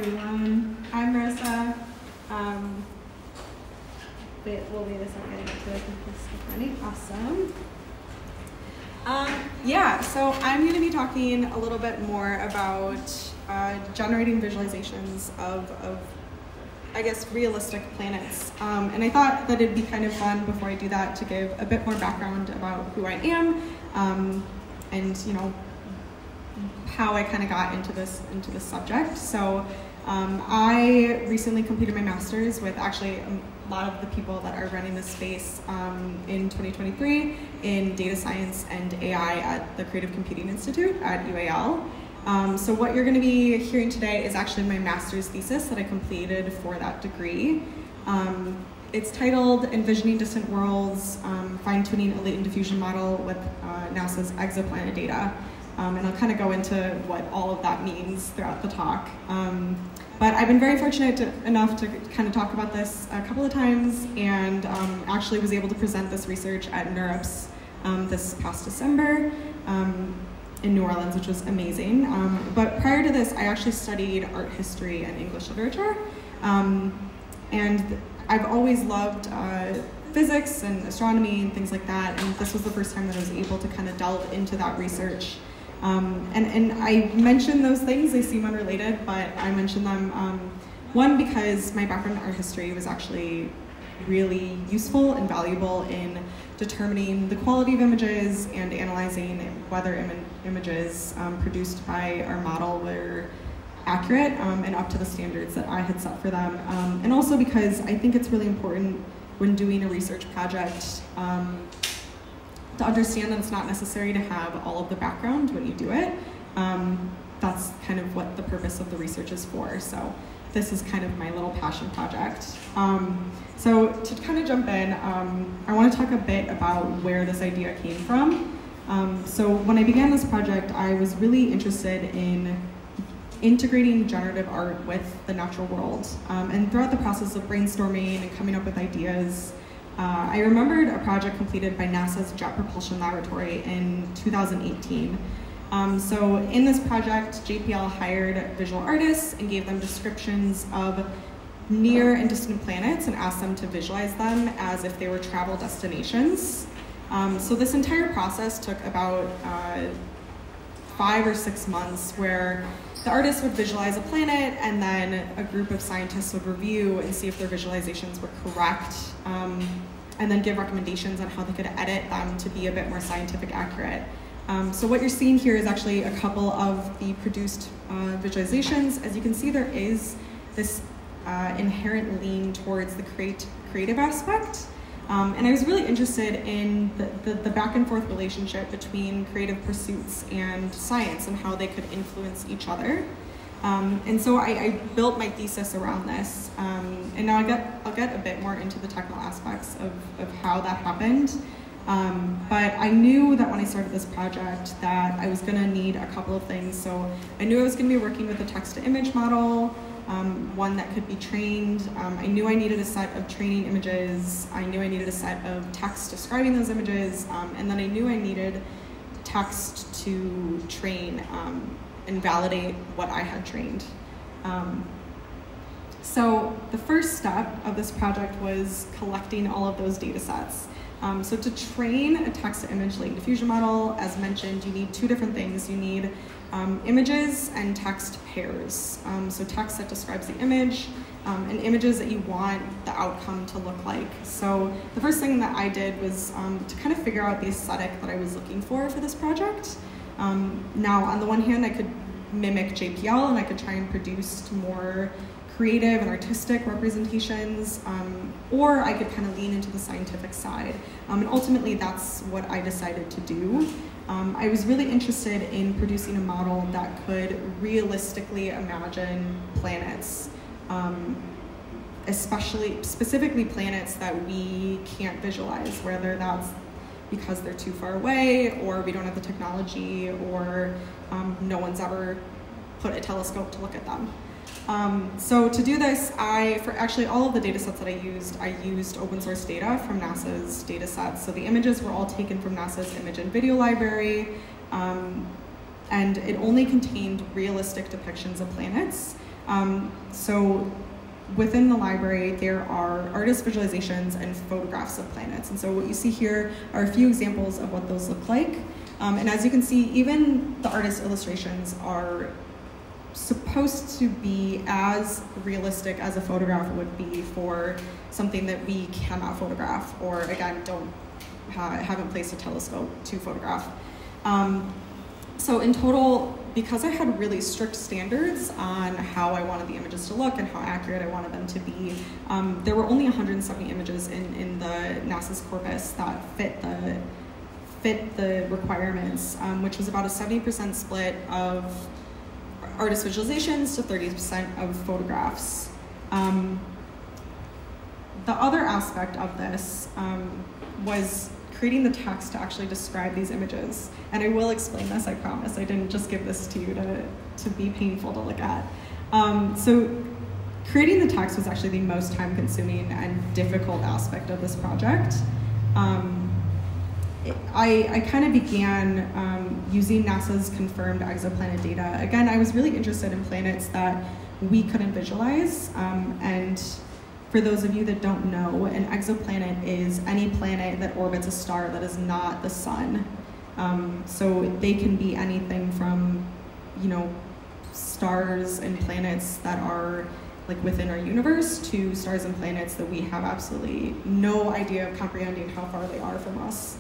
everyone. I'm Marissa. We'll wait a second to get this ready. Awesome. So I'm going to be talking a little bit more about generating visualizations of I guess, realistic planets. And I thought that it'd be kind of fun before I do that to give a bit more background about who I am and how I kind of got into this subject. So I recently completed my master's with actually a lot of the people that are running this space in 2023 in data science and AI at the Creative Computing Institute at UAL. So what you're going to be hearing today is actually my master's thesis that I completed for that degree. It's titled Envisioning Distant Worlds, Fine-Tuning a Latent Diffusion Model with NASA's Exoplanet Data. And I'll kind of go into what all of that means throughout the talk. But I've been very fortunate enough to kind of talk about this a couple of times and actually was able to present this research at NeurIPS this past December. In New Orleans, which was amazing. But prior to this, I actually studied art history and English literature. And I've always loved physics and astronomy and things like that. And this was the first time that I was able to kind of delve into that research. And I mention those things, they seem unrelated, but I mention them, one, because my background in art history was actually really useful and valuable in determining the quality of images and analyzing whether images produced by our model were accurate and up to the standards that I had set for them. And also because I think it's really important when doing a research project to understand that it's not necessary to have all of the background when you do it. That's kind of what the purpose of the research is for. So this is kind of my little passion project. So to kind of jump in, I want to talk a bit about where this idea came from. So when I began this project, I was really interested in integrating generative art with the natural world. And throughout the process of brainstorming and coming up with ideas, I remembered a project completed by NASA's Jet Propulsion Laboratory in 2018. So in this project, JPL hired visual artists and gave them descriptions of near and distant planets and asked them to visualize them as if they were travel destinations. So this entire process took about 5 or 6 months where the artists would visualize a planet and then a group of scientists would review and see if their visualizations were correct and then give recommendations on how they could edit them to be a bit more scientific accurate. So what you're seeing here is actually a couple of the produced visualizations. As you can see, there is this inherent lean towards the creative aspect. And I was really interested in the back and forth relationship between creative pursuits and science and how they could influence each other. And so I built my thesis around this. And now I'll get a bit more into the technical aspects of how that happened. But I knew that when I started this project that I was gonna need a couple of things. So I knew I was gonna be working with a text-to-image model, one that could be trained. I knew I needed a set of training images. I knew I needed a set of text describing those images. And then I knew I needed text to train and validate what I had trained. So the first step of this project was collecting all of those data sets. So to train a text-to-image latent diffusion model, as mentioned, you need two different things. You need images and text pairs. So text that describes the image and images that you want the outcome to look like. So the first thing that I did was to kind of figure out the aesthetic that I was looking for this project. Now, on the one hand, I could mimic JPL and I could try and produce more creative and artistic representations, or I could kind of lean into the scientific side. And ultimately, that's what I decided to do. I was really interested in producing a model that could realistically imagine planets, specifically planets that we can't visualize, whether that's because they're too far away, or we don't have the technology, or no one's ever put a telescope to look at them. So to do this, for actually all of the data sets that I used open source data from NASA's data sets. So the images were all taken from NASA's image and video library, and it only contained realistic depictions of planets. So within the library, there are artist visualizations and photographs of planets. And so what you see here are a few examples of what those look like. And as you can see, even the artist illustrations are supposed to be as realistic as a photograph would be for something that we cannot photograph, or again, haven't placed a telescope to photograph. So in total, because I had really strict standards on how I wanted the images to look and how accurate I wanted them to be, there were only 170 images in the NASA's corpus that fit the requirements, which was about a 70% split of artist visualizations to 30% of photographs. The other aspect of this was creating the text to actually describe these images. And I will explain this, I promise. I didn't just give this to you to be painful to look at. So creating the text was actually the most time-consuming and difficult aspect of this project. I kind of began using NASA's confirmed exoplanet data. Again, I was really interested in planets that we couldn't visualize. And for those of you that don't know, an exoplanet is any planet that orbits a star that is not the sun. So they can be anything from, stars and planets that are like within our universe to stars and planets that we have absolutely no idea of comprehending how far they are from us.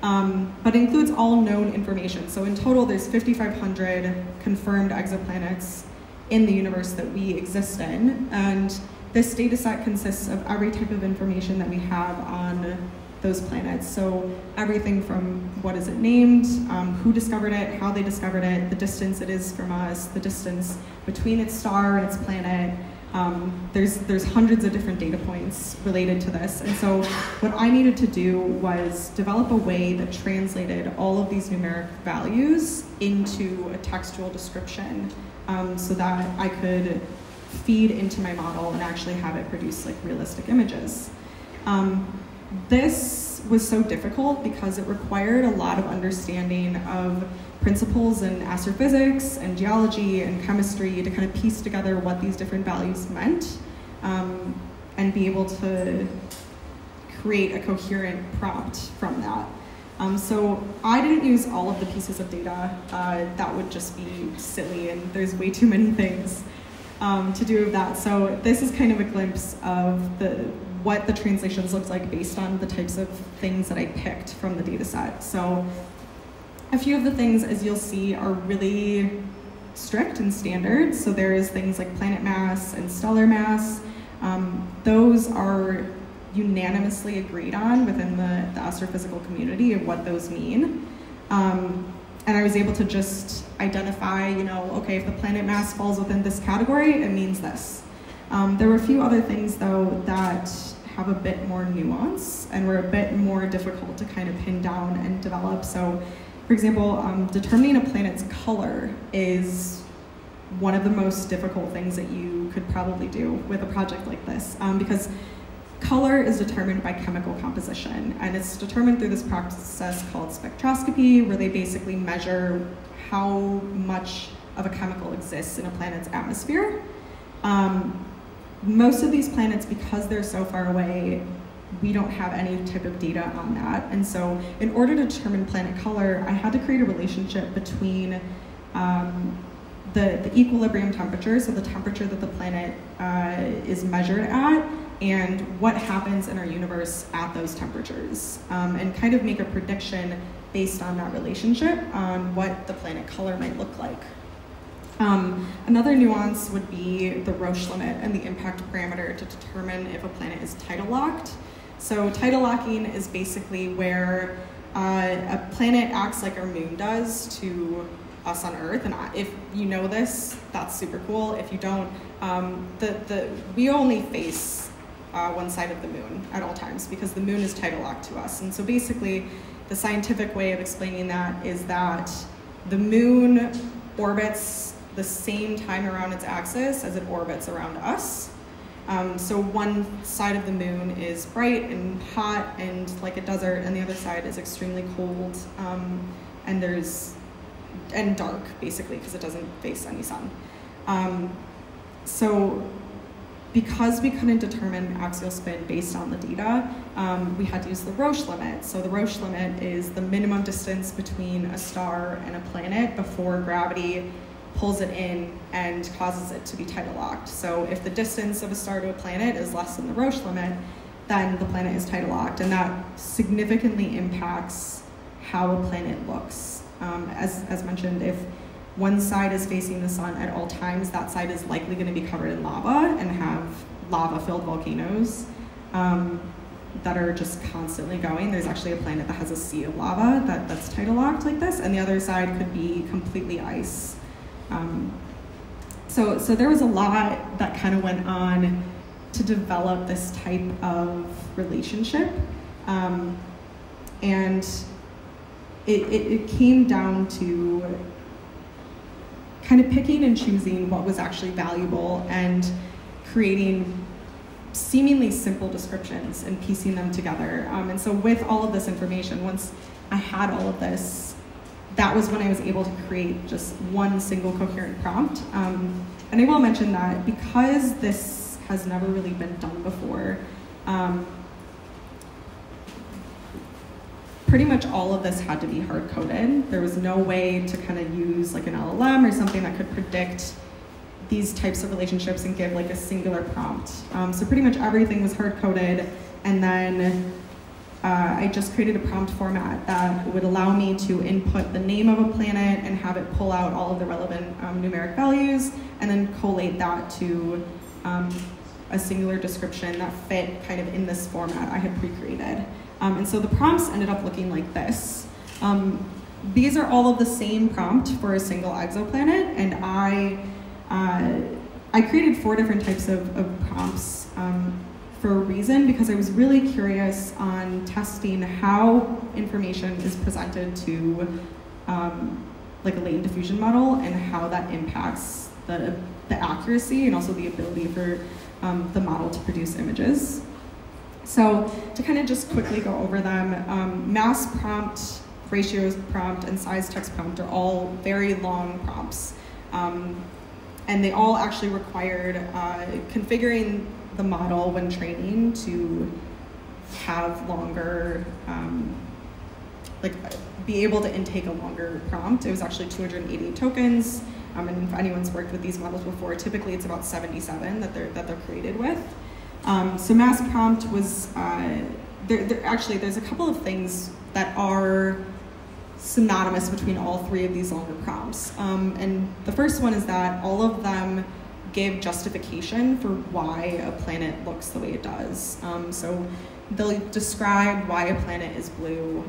But includes all known information. So in total, there's 5,500 confirmed exoplanets in the universe that we exist in. And this data set consists of every type of information that we have on those planets. So everything from what is it named, who discovered it, how they discovered it, the distance it is from us, the distance between its star and its planet. There's hundreds of different data points related to this. And so what I needed to do was develop a way that translated all of these numeric values into a textual description so that I could feed into my model and actually have it produce like realistic images. This was so difficult because it required a lot of understanding of principles in astrophysics and geology and chemistry to kind of piece together what these different values meant and be able to create a coherent prompt from that. So I didn't use all of the pieces of data. That would just be silly, and there's way too many things to do with that. So this is kind of a glimpse of what the translations looked like based on the types of things that I picked from the data set. So a few of the things, as you'll see, are really strict and standard. So there is things like planet mass and stellar mass. Those are unanimously agreed on within the astrophysical community of what those mean. And I was able to just identify, okay, if the planet mass falls within this category, it means this. There were a few other things, though, that have a bit more nuance and were a bit more difficult to kind of pin down and develop. So, for example, determining a planet's color is one of the most difficult things that you could probably do with a project like this, because color is determined by chemical composition, and it's determined through this process called spectroscopy, where they basically measure how much of a chemical exists in a planet's atmosphere. Most of these planets, because they're so far away, we don't have any type of data on that. And so in order to determine planet color, I had to create a relationship between the equilibrium temperature, so the temperature that the planet is measured at, and what happens in our universe at those temperatures, and kind of make a prediction based on that relationship on what the planet color might look like. Another nuance would be the Roche limit and the impact parameter to determine if a planet is tidal locked. So tidal locking is basically where a planet acts like our moon does to us on Earth. And if you know this, that's super cool. If you don't, we only face one side of the moon at all times because the moon is tidal locked to us. And so basically, the scientific way of explaining that is that the moon orbits the same time around its axis as it orbits around us. So one side of the moon is bright and hot and like a desert, and the other side is extremely cold and dark, basically, because it doesn't face any sun. So because we couldn't determine axial spin based on the data, we had to use the Roche limit. So the Roche limit is the minimum distance between a star and a planet before gravity pulls it in and causes it to be tidal locked. So if the distance of a star to a planet is less than the Roche limit, then the planet is tidal locked, and that significantly impacts how a planet looks. As mentioned, if one side is facing the sun at all times, that side is likely going to be covered in lava and have lava-filled volcanoes that are just constantly going. There's actually a planet that has a sea of lava that's tidal locked like this, and the other side could be completely ice. So there was a lot that kind of went on to develop this type of relationship, and it came down to kind of picking and choosing what was actually valuable and creating seemingly simple descriptions and piecing them together. And so with all of this information, once I had all of this, that was when I was able to create just one single coherent prompt. And I will mention that because this has never really been done before, pretty much all of this had to be hard-coded. There was no way to kind of use like an LLM or something that could predict these types of relationships and give like a singular prompt. So pretty much everything was hard-coded, and then I just created a prompt format that would allow me to input the name of a planet and have it pull out all of the relevant numeric values, and then collate that to a singular description that fit kind of in this format I had pre-created. And so the prompts ended up looking like this. These are all of the same prompt for a single exoplanet, and I created 4 different types of prompts for a reason, because I was really curious on testing how information is presented to like a latent diffusion model and how that impacts the accuracy and also the ability for the model to produce images. So to kind of just quickly go over them, mass prompt, ratios prompt, and size text prompt are all very long prompts. And they all actually required configuring the model when training to have longer, be able to intake a longer prompt. It was actually 288 tokens, and if anyone's worked with these models before, typically it's about 77 that they're created with. So mass prompt was, actually there's a couple of things that are synonymous between all 3 of these longer prompts. And the first one is that all of them give justification for why a planet looks the way it does. So they'll describe why a planet is blue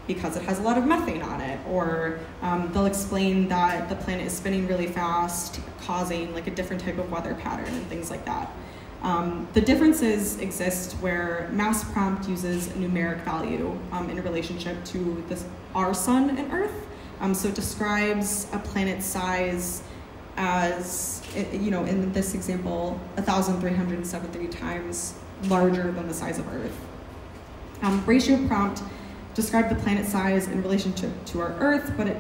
because it has a lot of methane on it, or they'll explain that the planet is spinning really fast, causing like a different type of weather pattern and things like that. The differences exist where mass prompt uses a numeric value in relationship to our sun and Earth. So it describes a planet's size as, in this example, 1,373 times larger than the size of Earth. Ratio prompt described the planet size in relationship to our Earth, but it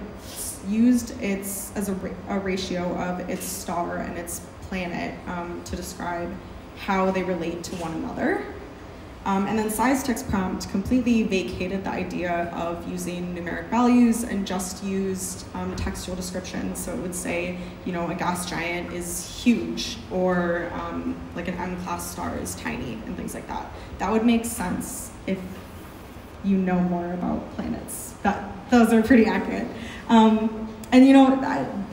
used its as a ratio of its star and its planet to describe how they relate to one another. And then size text prompt completely vacated the idea of using numeric values and just used textual descriptions. So it would say, a gas giant is huge, or like an M-class star is tiny, and things like that. That would make sense if you know more about planets. Those are pretty accurate. And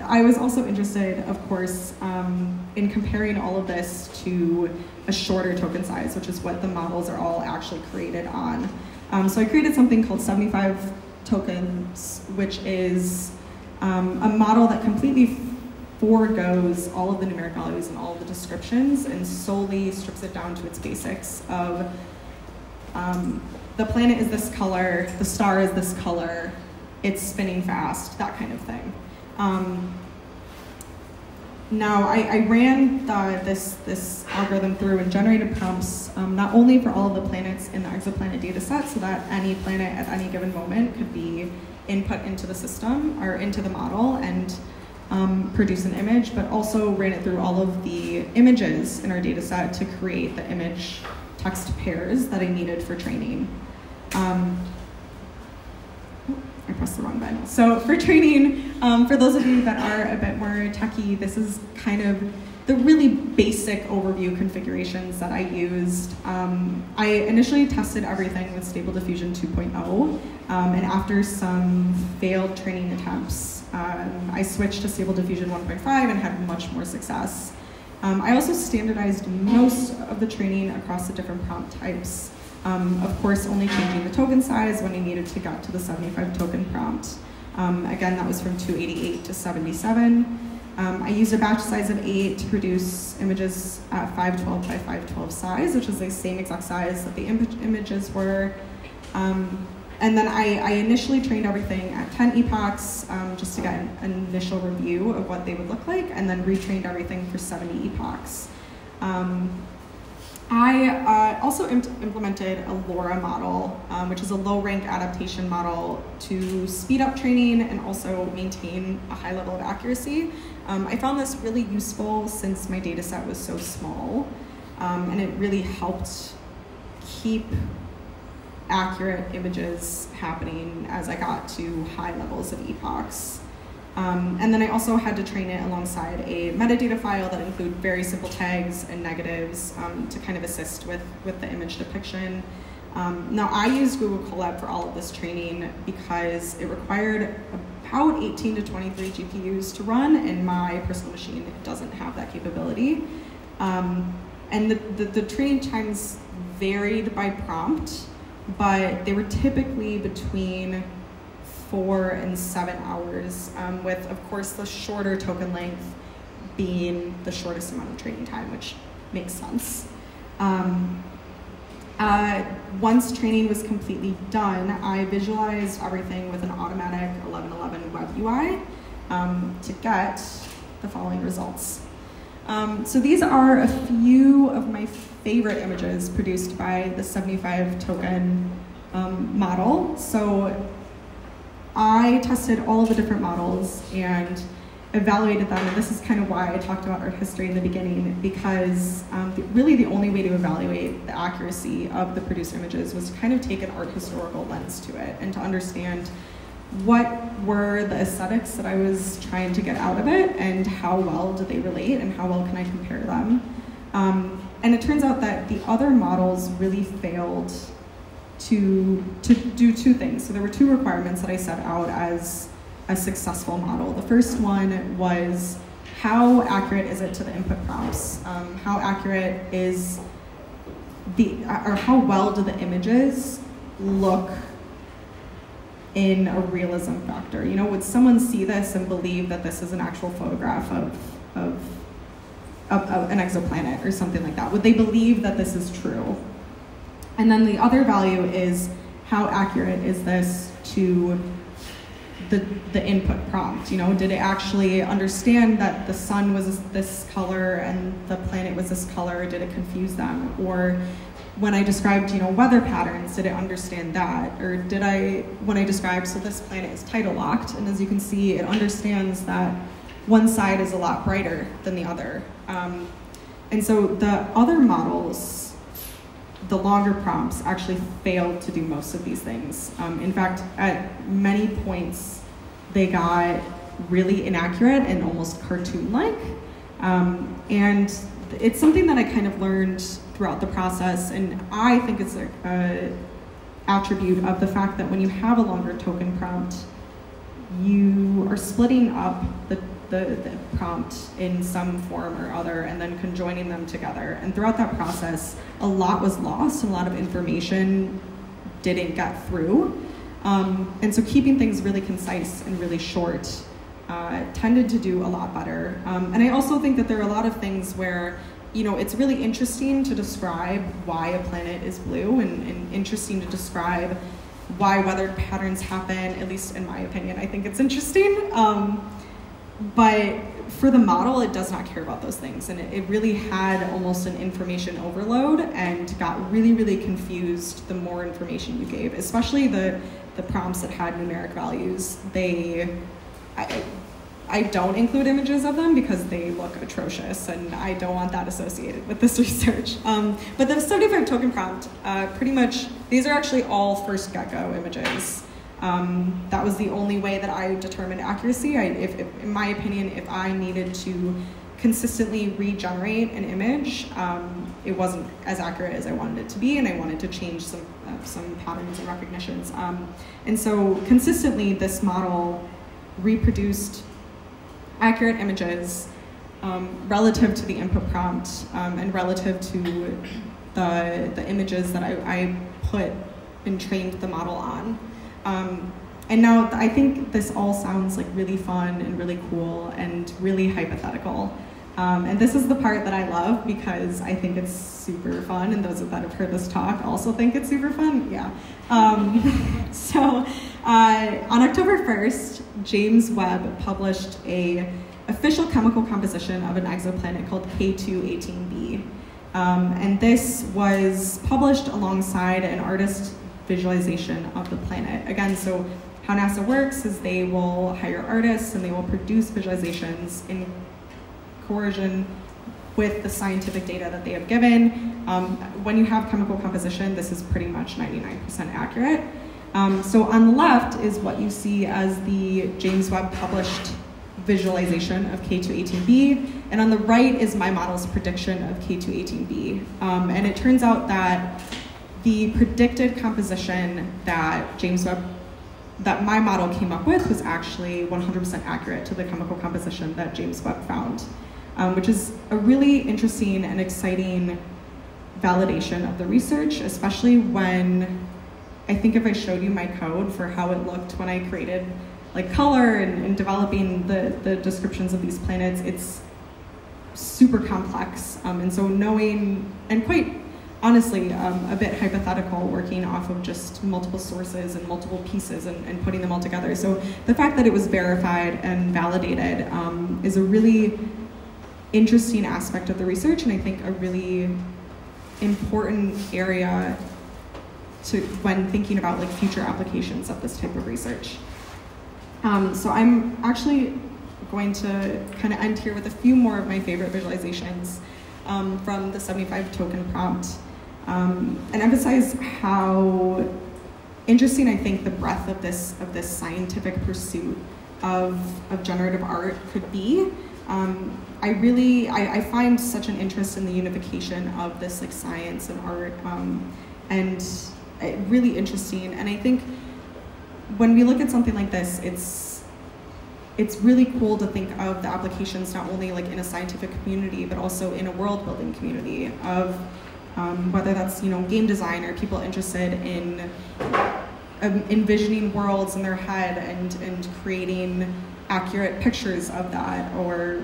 I was also interested, of course, in comparing all of this to a shorter token size, which is what the models are all actually created on. So I created something called 75 tokens, which is a model that completely forgoes all of the numeric values and all of the descriptions and solely strips it down to its basics of the planet is this color, the star is this color, it's spinning fast, that kind of thing. Now, I ran this algorithm through and generated prompts not only for all of the planets in the exoplanet data set, so that any planet at any given moment could be input into the system or into the model, and produce an image, but also ran it through all of the images in our data set to create the image text pairs that I needed for training. I pressed the wrong button. So for training, for those of you that are a bit more techie, this is kind of the really basic overview configurations that I used. I initially tested everything with Stable Diffusion 2.0, and after some failed training attempts, I switched to Stable Diffusion 1.5 and had much more success. I also standardized most of the training across the different prompt types. Of course, only changing the token size when I needed to get to the 75 token prompt. Again, that was from 288 to 77. I used a batch size of 8 to produce images at 512 by 512 size, which is the same exact size that the images were. And then I initially trained everything at 10 epochs just to get an initial review of what they would look like, and then retrained everything for 70 epochs. I also implemented a LoRa model, which is a low-rank adaptation model to speed up training and also maintain a high level of accuracy. I found this really useful since my data set was so small, and it really helped keep accurate images happening as I got to high levels of epochs. And then I also had to train it alongside a metadata file that include very simple tags and negatives to kind of assist with the image depiction. Now I used Google Colab for all of this training because it required about 18 to 23 GPUs to run, and my personal machine doesn't have that capability. And the training times varied by prompt, but they were typically between 4 and 7 hours, with, of course, the shorter token length being the shortest amount of training time, which makes sense. Once training was completely done, I visualized everything with an automatic 1111 web UI to get the following results. So these are a few of my favorite images produced by the 75 token model. So I tested all of the different models and evaluated them, and this is kind of why I talked about art history in the beginning, because really the only way to evaluate the accuracy of the produced images was to kind of take an art historical lens to it and to understand what were the aesthetics that I was trying to get out of it and how well do they relate and how well can I compare them. And it turns out that the other models really failed to do two things. So there were two requirements that I set out as a successful model. The first one was, how accurate is it to the input prompts? How accurate is or how well do the images look in a realism factor? You know, would someone see this and believe that this is an actual photograph of an exoplanet or something like that? Would they believe that this is true? And then the other value is, how accurate is this to the input prompt? You know, did it actually understand that the sun was this color and the planet was this color? Did it confuse them? Or when I described, you know, weather patterns, did it understand that? Or did I, when I described, so this planet is tidal locked, and as you can see, it understands that one side is a lot brighter than the other. And so the other models, the longer prompts, actually failed to do most of these things. In fact, at many points, they got really inaccurate and almost cartoon-like. And it's something that I kind of learned throughout the process, and I think it's an attribute of the fact that when you have a longer token prompt, you are splitting up the prompt in some form or other and then conjoining them together. And throughout that process, a lot was lost and a lot of information didn't get through. And so keeping things really concise and really short tended to do a lot better. And I also think that there are a lot of things where, you know, it's really interesting to describe why a planet is blue and interesting to describe why weather patterns happen, at least in my opinion. I think it's interesting. But for the model, it does not care about those things. And it really had almost an information overload and got really, really confused the more information you gave, especially the prompts that had numeric values. I don't include images of them because they look atrocious and I don't want that associated with this research. But the 75 token prompt, pretty much, these are actually all first get-go images. That was the only way that I determined accuracy. In my opinion, if I needed to consistently regenerate an image, it wasn't as accurate as I wanted it to be, and I wanted to change some patterns and recognitions. And so consistently, this model reproduced accurate images relative to the input prompt and relative to the images that I put and trained the model on. And now I think this all sounds like really fun and really cool and really hypothetical. And this is the part that I love because I think it's super fun, and those that have heard this talk also think it's super fun. Yeah. So on October 1st, James Webb published an official chemical composition of an exoplanet called K2-18b. And this was published alongside an artist visualization of the planet. Again, so how NASA works is they will hire artists and they will produce visualizations in coercion with the scientific data that they have given. When you have chemical composition, this is pretty much 99% accurate. So on the left is what you see as the James Webb published visualization of K2-18b, and on the right is my model's prediction of K2-18b. And it turns out that the predicted composition that that my model came up with was actually 100% accurate to the chemical composition that James Webb found, which is a really interesting and exciting validation of the research, especially when I think if I showed you my code for how it looked when I created like color and developing the descriptions of these planets, it's super complex. And so knowing, and quite honestly, a bit hypothetical, working off of just multiple sources and multiple pieces and putting them all together. So the fact that it was verified and validated is a really interesting aspect of the research, and I think a really important area when thinking about like future applications of this type of research. So I'm actually going to kind of end here with a few more of my favorite visualizations from the 75 token prompt, and emphasize how interesting I think the breadth of this scientific pursuit of generative art could be. I find such an interest in the unification of this like science and art, and really interesting. And I think when we look at something like this, it's really cool to think of the applications not only like in a scientific community, but also in a world building community of whether that's game design or people interested in envisioning worlds in their head and creating accurate pictures of that, or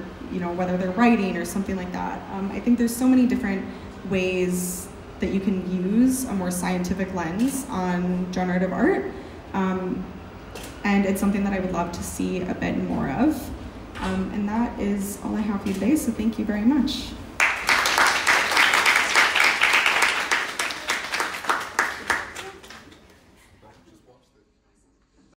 whether they're writing or something like that. I think there's so many different ways that you can use a more scientific lens on generative art, and it's something that I would love to see a bit more of. And that is all I have for you today, so thank you very much.